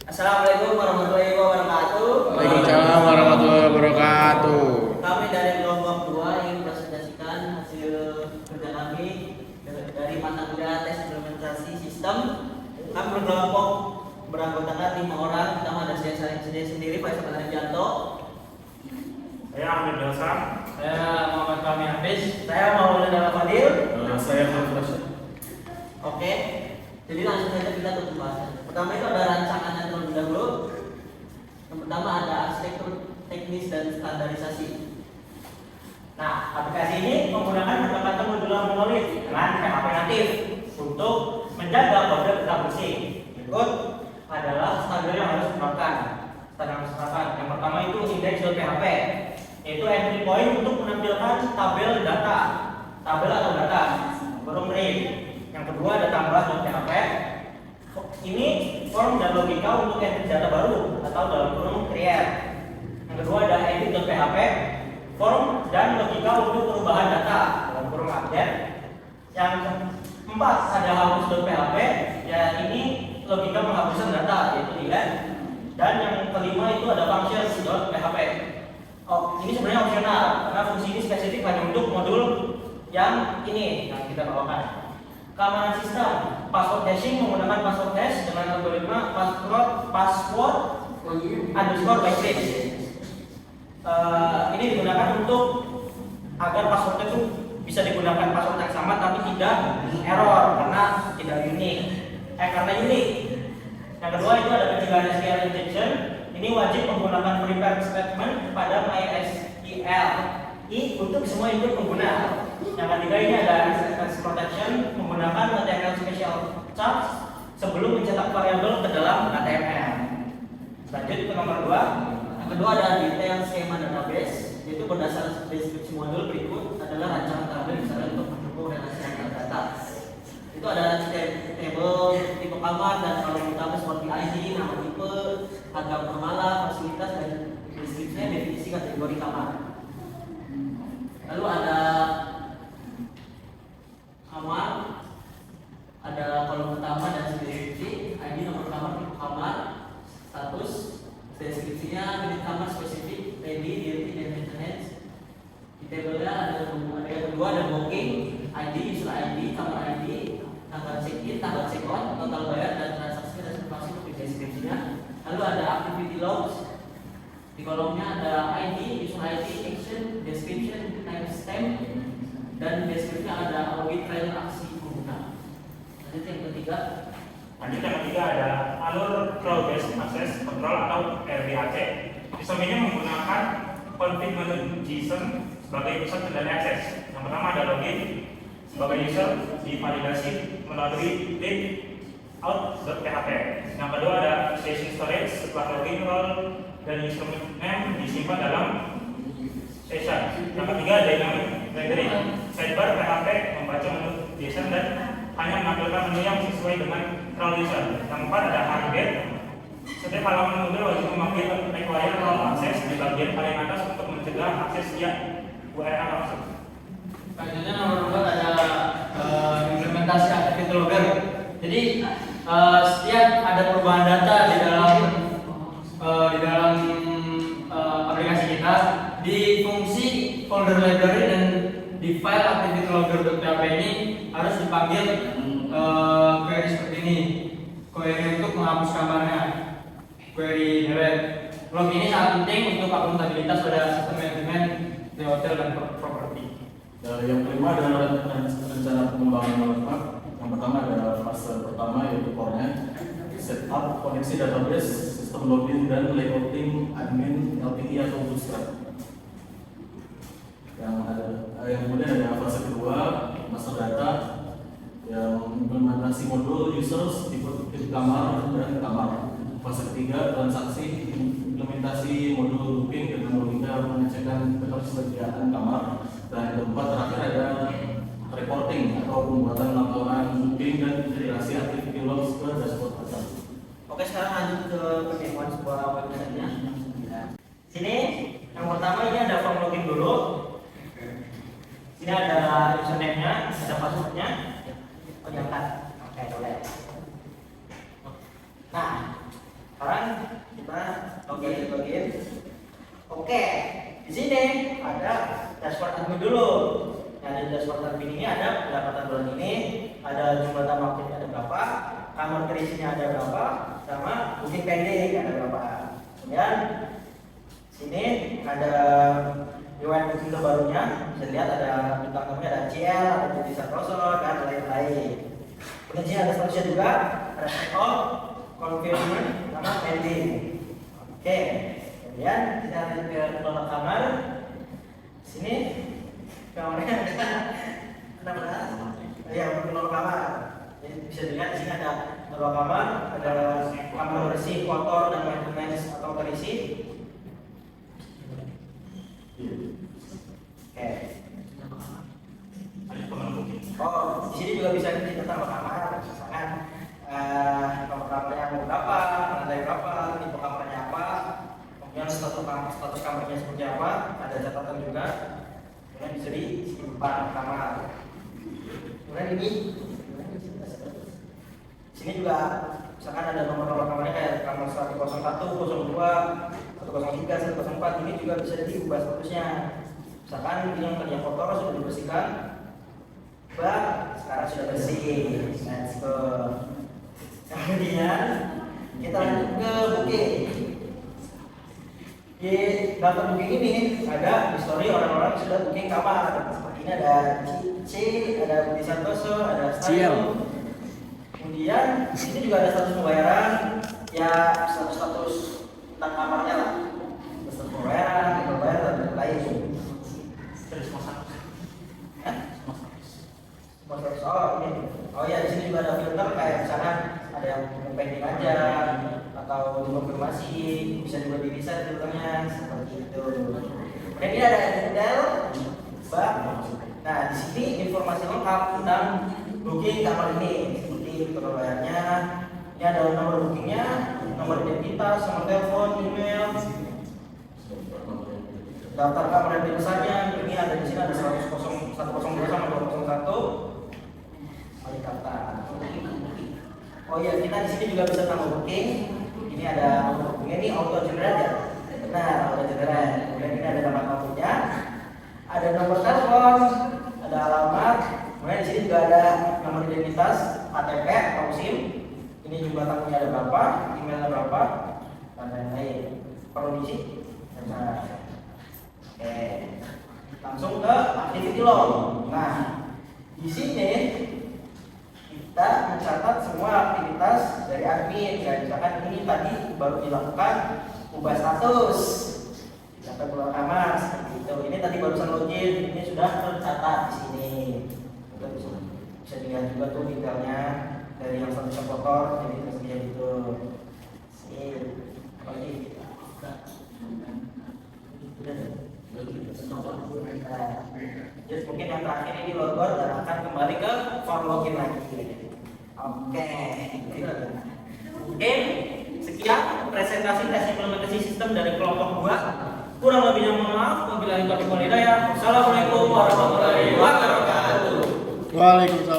Assalamualaikum warahmatullahi wabarakatuh. Waalaikumsalam warahmatullahi wabarakatuh. Kami dari kelompok 2 ingin presentasikan hasil kerja kami dari mata kuliah tes implementasi sistem. Kami berkelompok beranggotakan 5 orang. Pertama ada saya sendiri, Pak Suparjanto. Saya Ahmed Belsan. Saya Muhammad Fahmi Hafiz. Saya Maulana Fadil. Saya Khalifah. Oke, jadi langsung saja kita ke pembahasan. Pertama itu ada rancangannya terlebih dahulu. Yang pertama ada arsitektur teknis dan standarisasi. Nah, aplikasi ini menggunakan kata-kata modular monolit dengan PHP natif untuk menjaga kode tetap bersih. Berikut adalah standar yang harus diterapkan. Yang pertama itu index.php, yaitu entry point untuk menampilkan tabel data, tabel atau data, kurung read. Yang kedua ada tambah.php. Ini form dan logika untuk entry data baru atau dalam kurung create. Yang kedua ada edit.php, form dan logika untuk perubahan data dalam kurung update. Yang keempat ada hapus.php, ya ini logika penghapusan data yaitu delete. Dan yang kelima itu ada functions.php. Oh, ini sebenarnya opsional karena fungsi ini spesifik hanya untuk modul yang ini yang kita bawakan. Keamanan sistem, password hashing menggunakan password hash dengan algoritma password underscore bytecode. Ini digunakan untuk agar passwordnya itu bisa digunakan password yang sama tapi tidak error karena tidak unik. Karena unik. Yang kedua itu ada pencegahan SQL injection. Ini wajib menggunakan prepare statement pada MySQL untuk semua input pengguna. Yang ketiga ini ada access protection menggunakan HTML special charge sebelum mencetak variabel ke dalam HTML. Lanjut ke nomor 2. Yang kedua ada detail skema database, yaitu berdasarkan deskripsi modul berikut adalah rancangan tabel misalnya untuk mendukung relasi antar data. Itu ada table tipe kamar dan kolom utama seperti ID, nama tipe, harga per malam, fasilitas dan deskripsinya definisi kategori kamar. Lalu ada kamar, ada kolom utama dan deskripsi, ID, nomor kamar, tipe kamar, status, deskripsinya unit kamar spesifik, ready, dirty, dan maintenance. Di tabelnya ada yang kedua ada booking, ID, user ID, kamar ID, tanggal check-in, tanggal check-out, total bayar dan transaksi reservasi untuk deskripsinya. Lalu ada activity logs. Di kolomnya ada ID, user ID, action, description, timestamp, dan deskripsinya ada audit trail aksi pengguna. Lanjut yang ketiga. Lanjut yang ketiga ada alur flow based access control atau RBAC. Sistem ini menggunakan config menu JSON sebagai pusat kendali akses. Yang pertama ada login sebagai user divalidasi melalui link out.php. Yang kedua ada session storage setelah login role dan username disimpan dalam session. Yang ketiga dynamic rendering sidebar PHP membaca menu JSON dan hanya menampilkan menu yang sesuai dengan role user. Yang keempat ada hardgate. Setiap halaman modul wajib memanggil require role access di bagian paling atas untuk mencegah akses via URL langsung. Selanjutnya nomor 4 ada implementasi activity logger. Jadi setiap ada perubahan data di dalam aplikasi kita di fungsi folder library dan di file activity logger.php ini harus dipanggil query seperti ini. Query untuk menghapus kamarnya. Query delete. Log ini sangat penting untuk akuntabilitas pada sistem manajemen di hotel dan properti. Yang kelima adalah rencana pengembangan roadmap. Yang pertama adalah fase pertama yaitu core-nya, setup koneksi database, sistem login dan layouting admin LTI atau bootstrap. Yang kemudian ada fase kedua, master data, yang implementasi modul users tipe kamar dan kamar. Fase ketiga transaksi implementasi modul booking dengan logika pengecekan ketersediaan kamar. Dan yang keempat terakhir ada reporting atau pembuatan laporan booking dan integrasi activity logs ke dashboard atas. Oke, sekarang lanjut ke penemuan sebuah website-nya. Sini yang pertama ini ada form login dulu. Sini ada username-nya, ada password-nya. Oh, diangkat. Oke, boleh. Nah, Sekarang kita login. Oke, di sini ada dashboard admin dulu. Nah, di dashboard admin ini ada pendapatan bulan ini, ada jumlah tamu aktif ada berapa, kamar terisinya ada berapa, sama booking pending ada berapa. Kemudian sini ada UN booking terbarunya, bisa lihat ada bintang tamunya, ada CL, ada Budi Santoso, dan lain-lain. Kemudian sini ada statusnya juga, ada all, confirmation, sama pending. Oke, kemudian kita lihat ke kelola kamar. Sini kamarnya ada berapa? Ya, kelola kamar. Jadi bisa dilihat di sini ada kelola kamar, ada kamar bersih, kotor, dan maintenance atau terisi. Oke. Oh, di sini juga bisa kita tambah kamar, misalkan nomor kamarnya mau berapa, lantai berapa, tipe kamarnya apa, kemudian status kamarnya seperti apa, ada catatan juga. Kemudian bisa disimpan kamar. Kemudian ini, sini juga misalkan ada nomor kamarnya kayak kamar 101, 02, 103, 104, ini juga bisa diubah statusnya. Misalkan ini yang tadinya kotor sudah dibersihkan, sekarang sudah bersih. Let's go. Kemudian kita lanjut ke booking. Di daftar booking ini ada history orang-orang yang sudah booking kamar. Seperti ini ada C, ada Budi Santoso, ada Stayo. Kemudian di sini juga ada status pembayaran, ya status tentang kamarnya lah. Status pembayaran, dan lain-lain. Oh ya, di sini juga ada filter kayak misalnya ada yang pending aja atau dikonfirmasi, bisa juga di reset filternya seperti itu. Dan ini ada detail, nah di sini informasi lengkap tentang booking kamar ini, seperti pembayarannya. Ini ada nomor bookingnya, nomor identitas, nomor telepon, email, daftar kamar dan pesannya. Ini ada di sini ada 102 sama 201. Oh iya, kita di sini juga bisa tambah booking. Ini ada nomor bookingnya, ini auto generate ya. Benar, auto generate. Kemudian ini ada nama tamunya, ada nomor telepon, ada alamat. Kemudian di sini juga ada nomor identitas, KTP atau SIM. Ini jumlah tamunya ada berapa, emailnya berapa, dan lain-lain. Perlu diisi? Nah, oke. Langsung ke activity log. Nah, di sini kita mencatat semua aktivitas dari admin. Ya, misalkan ini tadi baru dilakukan ubah status, data keluar kamar seperti itu. Ini tadi barusan login, ini sudah tercatat di sini. Kita bisa dilihat juga tuh detailnya dari yang statusnya kotor, jadi tersedia gitu. Sip. Lagi. Jadi mungkin yang terakhir ini logout dan akan kembali ke form login lagi. Oke. Sekian presentasi tes implementasi sistem dari kelompok 2. Kurang lebihnya mohon maaf. Wabillahi taufiq wal hidayah. Wassalamualaikum warahmatullahi wabarakatuh. Waalaikumsalam.